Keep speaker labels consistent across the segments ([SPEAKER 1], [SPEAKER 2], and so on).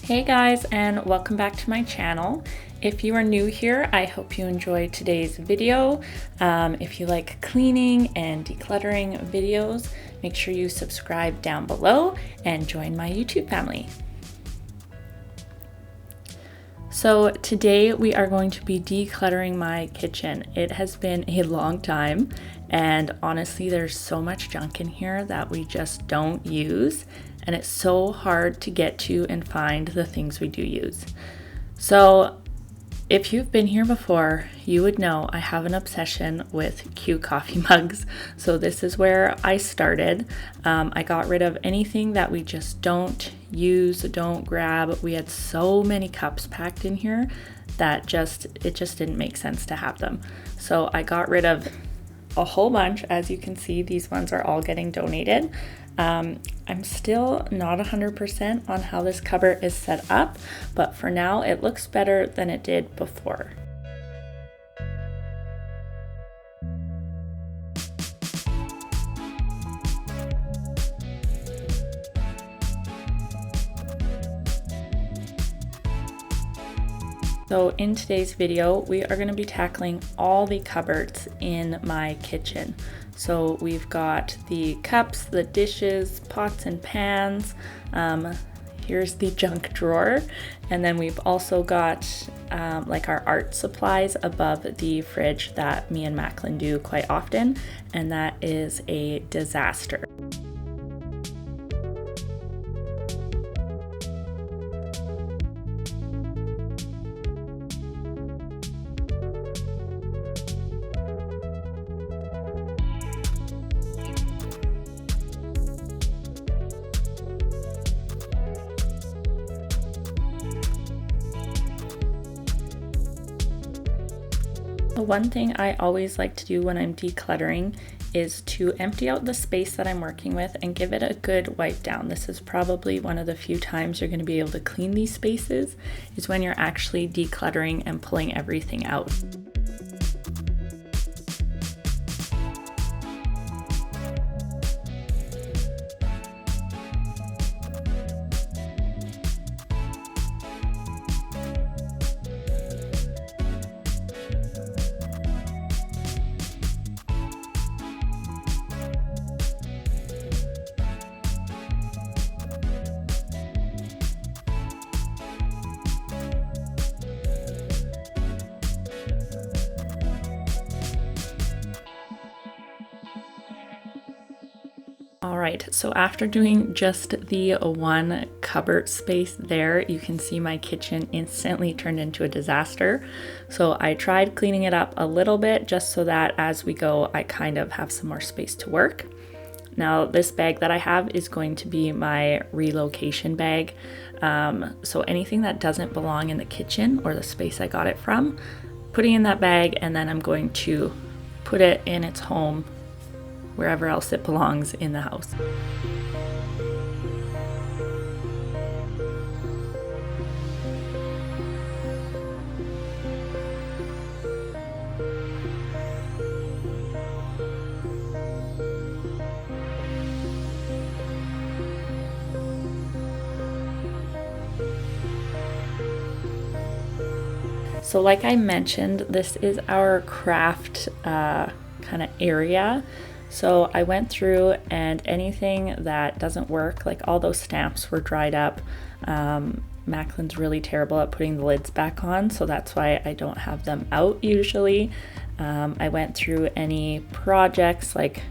[SPEAKER 1] Hey guys, and welcome back to my channel. If you are new here, I hope you enjoyed today's video. If you like cleaning and decluttering videos, make sure you subscribe down below and join my YouTube family. So today we are going to be decluttering my kitchen. It has been a long time, and honestly there's so much junk in here that we just don't use, and it's so hard to get to and find the things we do use. So if you've been here before, you would know I have an obsession with cute coffee mugs. So this is where I started. I got rid of anything that we just don't use, don't grab. We had so many cups packed in here that it just didn't make sense to have them. So I got rid of a whole bunch. As you can see, these ones are all getting donated. I'm still not 100% on how this cupboard is set up, but for now it looks better than it did before. So in today's video, we are going to be tackling all the cupboards in my kitchen. So we've got the cups, the dishes, pots and pans. Here's the junk drawer. And then we've also got like our art supplies above the fridge that me and Macklin do quite often. And that is a disaster. One thing I always like to do when I'm decluttering is to empty out the space that I'm working with and give it a good wipe down. This is probably one of the few times you're going to be able to clean these spaces, is when you're actually decluttering and pulling everything out. Alright, so after doing just the one cupboard space there, you can see my kitchen instantly turned into a disaster. So I tried cleaning it up a little bit just so that as we go, I kind of have some more space to work. Now this bag that I have is going to be my relocation bag. So anything that doesn't belong in the kitchen or the space I got it from, putting in that bag, and then I'm going to put it in its home wherever else it belongs in the house. So like I mentioned, this is our craft kind of area. So I went through, and anything that doesn't work, like all those stamps were dried up. Macklin's really terrible at putting the lids back on, so that's why I don't have them out usually. I went through any projects like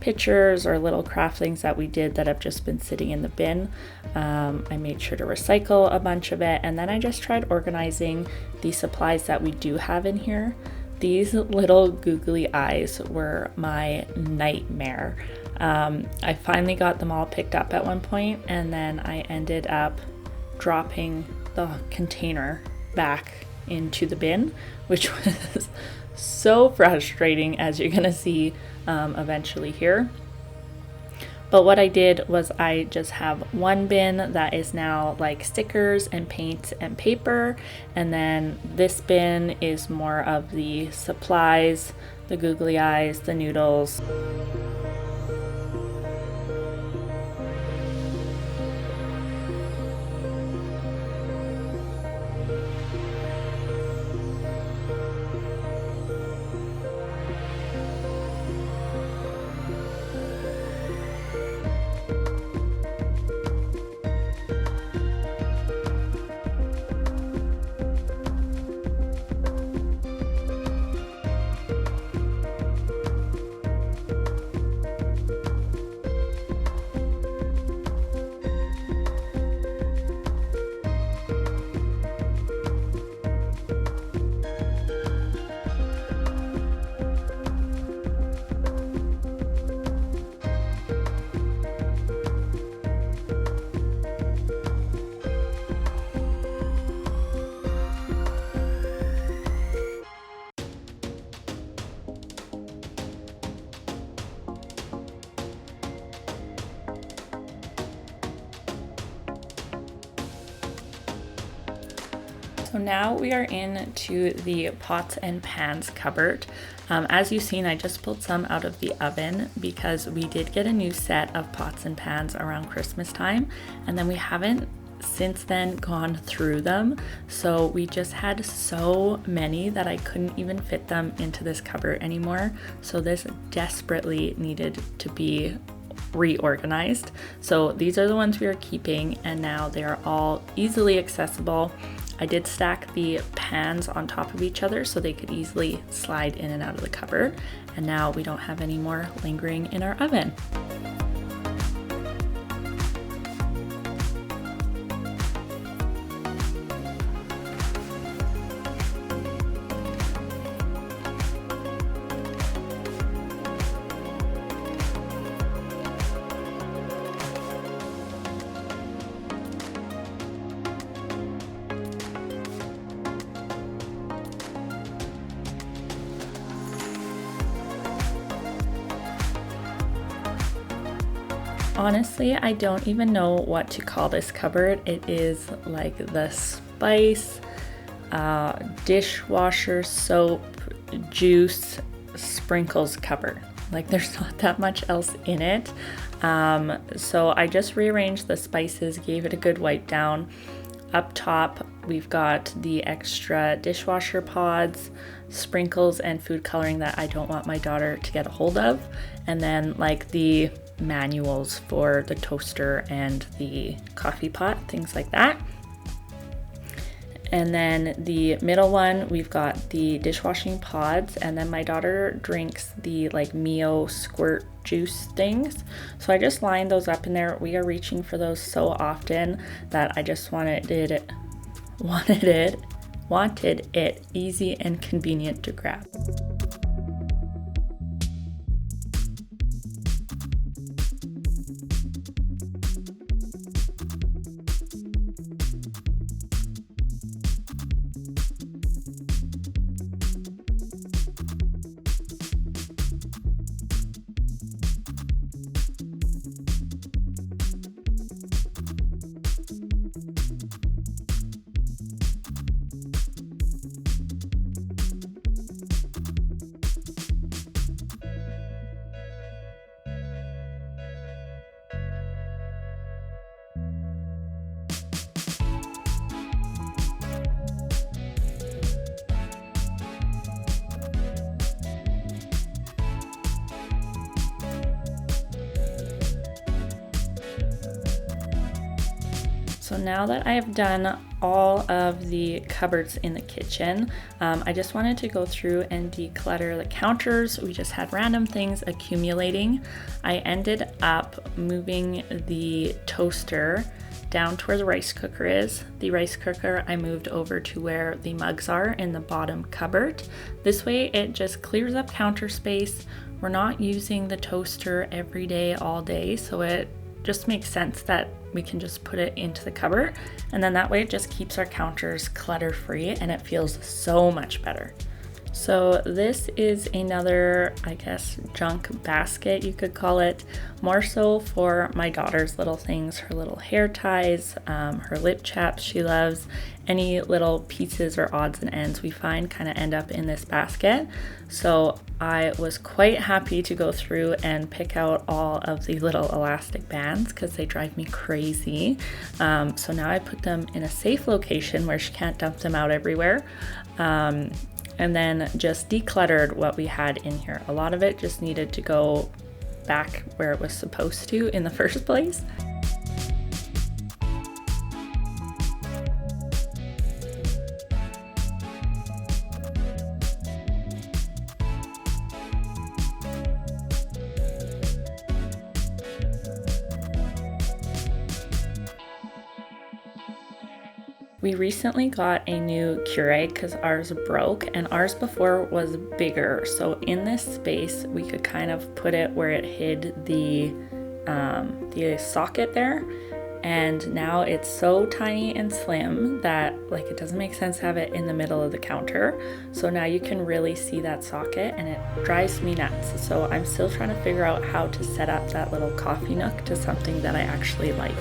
[SPEAKER 1] pictures or little craft things that we did that have just been sitting in the bin. I made sure to recycle a bunch of it, and then I just tried organizing the supplies that we do have in here. These little googly eyes were my nightmare. I finally got them all picked up at one point, and then I ended up dropping the container back into the bin, which was so frustrating, as you're gonna see eventually here. But what I did was I just have one bin that is now like stickers and paints and paper, and then this bin is more of the supplies, the googly eyes, the noodles. So now we are into the pots and pans cupboard. As you've seen, I just pulled some out of the oven because we did get a new set of pots and pans around Christmas time, and then we haven't since then gone through them. So we just had so many that I couldn't even fit them into this cupboard anymore. So this desperately needed to be reorganized. So these are the ones we are keeping, and now they are all easily accessible. I did stack the pans on top of each other so they could easily slide in and out of the cupboard, and now we don't have any more lingering in our oven. Honestly, I don't even know what to call this cupboard. It is like the spice, dishwasher, soap, juice, sprinkles cupboard. Like there's not that much else in it. So I just rearranged the spices, gave it a good wipe down. Up top, we've got the extra dishwasher pods, sprinkles, and food coloring that I don't want my daughter to get a hold of. And then like the manuals for the toaster and the coffee pot, things like that. And then the middle one, we've got the dishwashing pods, and then my daughter drinks the like Mio squirt juice things. So I just lined those up in there. We are reaching for those so often that I just wanted it easy and convenient to grab. So now that I have done all of the cupboards in the kitchen, I just wanted to go through and declutter the counters. We just had random things accumulating. I ended up moving the toaster down to where the rice cooker is. The rice cooker I moved over to where the mugs are in the bottom cupboard. This way it just clears up counter space. We're not using the toaster every day, all day, so it just makes sense that we can just put it into the cupboard, and then that way it just keeps our counters clutter free and it feels so much better. So this is another, I guess, junk basket, you could call it, more so for my daughter's little things, her little hair ties, her lip chaps she loves. Any little pieces or odds and ends we find kind of end up in this basket. So I was quite happy to go through and pick out all of the little elastic bands because they drive me crazy. So now I put them in a safe location where she can't dump them out everywhere. And then just decluttered what we had in here. A lot of it just needed to go back where it was supposed to in the first place. We recently got a new Keurig because ours broke, and ours before was bigger. So in this space, we could kind of put it where it hid the socket there. And now it's so tiny and slim that like it doesn't make sense to have it in the middle of the counter. So now you can really see that socket, and it drives me nuts. So I'm still trying to figure out how to set up that little coffee nook to something that I actually like.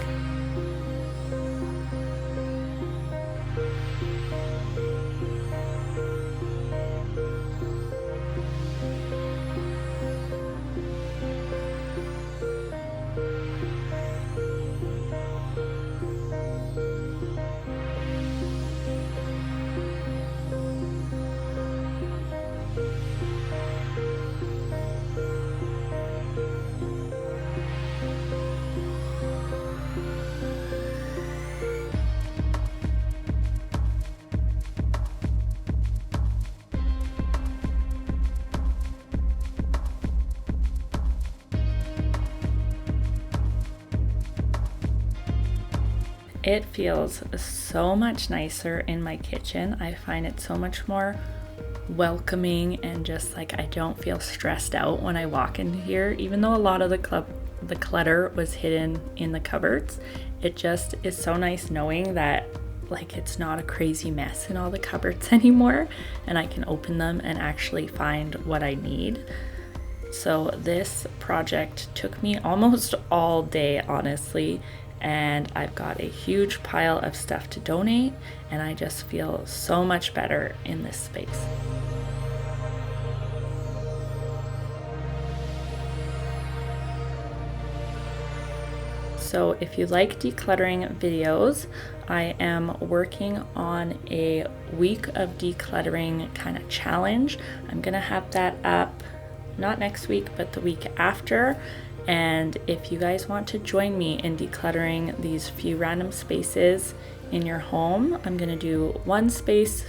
[SPEAKER 1] It feels so much nicer in my kitchen. I find it so much more welcoming and just like I don't feel stressed out when I walk in here. Even though a lot of the clutter was hidden in the cupboards, it just is so nice knowing that like it's not a crazy mess in all the cupboards anymore, and I can open them and actually find what I need. So this project took me almost all day, honestly, and I've got a huge pile of stuff to donate, and I just feel so much better in this space. So if you like decluttering videos, I am working on a week of decluttering kind of challenge. I'm gonna have that up not next week, but the week after. And if you guys want to join me in decluttering these few random spaces in your home, I'm gonna do one space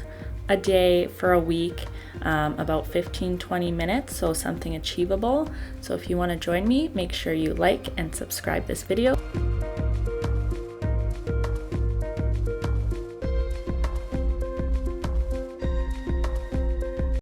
[SPEAKER 1] a day for a week, about 15-20 minutes, so something achievable. So if you want to join me, make sure you like and subscribe this video.